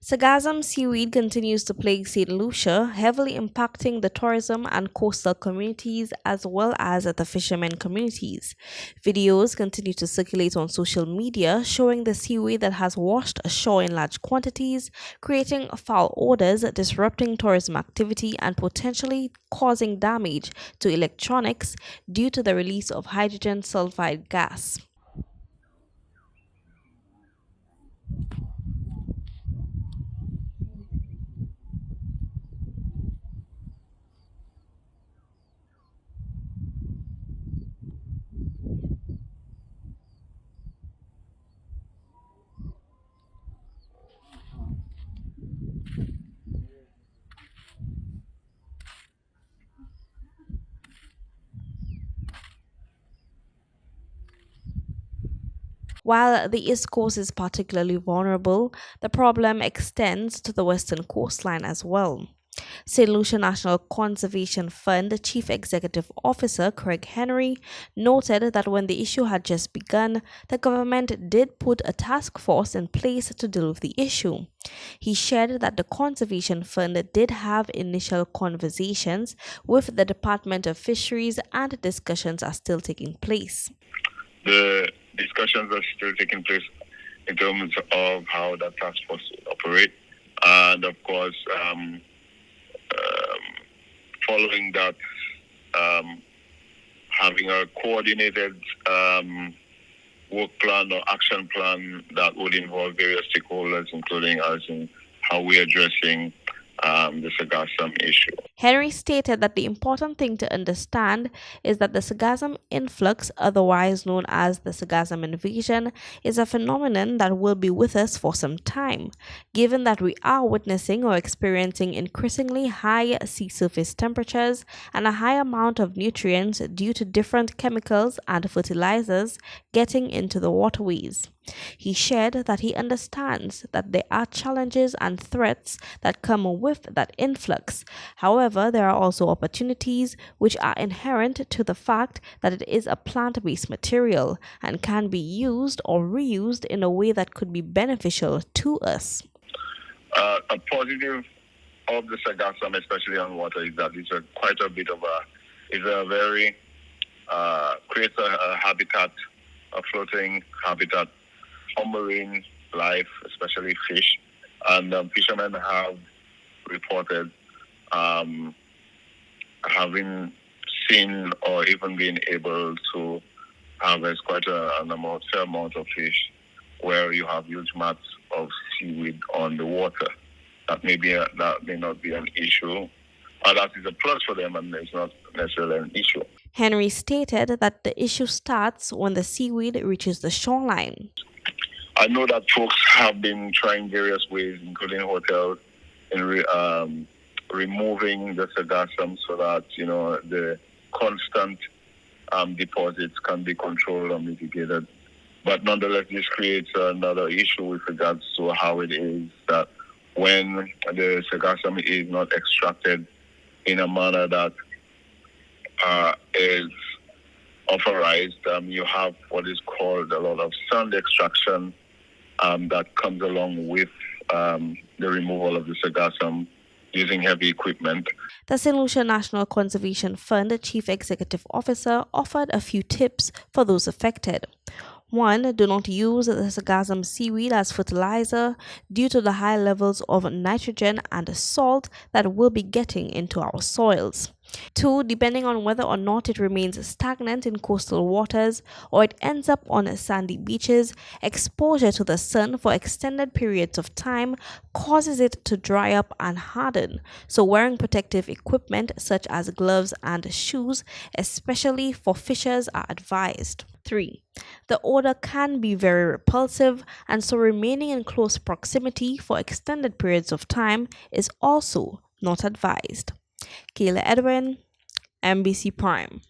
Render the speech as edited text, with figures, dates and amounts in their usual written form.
Sargassum seaweed continues to plague St. Lucia, heavily impacting the tourism and coastal communities as well as the fishermen communities. Videos continue to circulate on social media showing the seaweed that has washed ashore in large quantities, creating foul odors, disrupting tourism activity, and potentially causing damage to electronics due to the release of hydrogen sulfide gas. While the East Coast is particularly vulnerable, the problem extends to the western coastline as well. St. Lucia National Conservation Fund Chief Executive Officer Craig Henry noted that when the issue had just begun, the government did put a task force in place to deal with the issue. He shared that the Conservation Fund did have initial conversations with the Department of Fisheries and discussions are still taking place. The discussions are still taking place in terms of how that task force will operate. And of course, following that, having a coordinated work plan or action plan that would involve various stakeholders, including us, in how we're addressing the Sargassum issue. Henry stated that the important thing to understand is that the Sargassum influx, otherwise known as the Sargassum invasion, is a phenomenon that will be with us for some time, given that we are witnessing or experiencing increasingly high sea surface temperatures and a high amount of nutrients due to different chemicals and fertilizers getting into the waterways. He shared that he understands that there are challenges and threats that come with that influx. However, there are also opportunities which are inherent to the fact that it is a plant-based material and can be used or reused in a way that could be beneficial to us. A positive of the Sargassum, especially on water, is that it's quite a bit of creates a habitat, a floating habitat for marine life, especially fish. And fishermen have reported having seen or even been able to harvest quite fair amount of fish where you have huge mats of seaweed on the water. That may not be an issue, or that is a plus for them, and it's not necessarily an issue. Henry stated that the issue starts when the seaweed reaches the shoreline. I know that folks have been trying various ways, including hotels, in removing the Sargassum so that the constant deposits can be controlled or mitigated. But nonetheless, this creates another issue with regards to how it is that when the Sargassum is not extracted in a manner that is authorized, you have what is called a lot of sand extraction that comes along with the removal of the Sargassum using heavy equipment. The St. Lucia National Conservation Fund Chief Executive Officer offered a few tips for those affected. 1. Do not use the Sargassum seaweed as fertilizer due to the high levels of nitrogen and salt that we'll be getting into our soils. 2. Depending on whether or not it remains stagnant in coastal waters or it ends up on sandy beaches, exposure to the sun for extended periods of time causes it to dry up and harden. So wearing protective equipment such as gloves and shoes, especially for fishers, are advised. 3. The odor can be very repulsive, and so remaining in close proximity for extended periods of time is also not advised. Kayla Edwin, MBC Prime.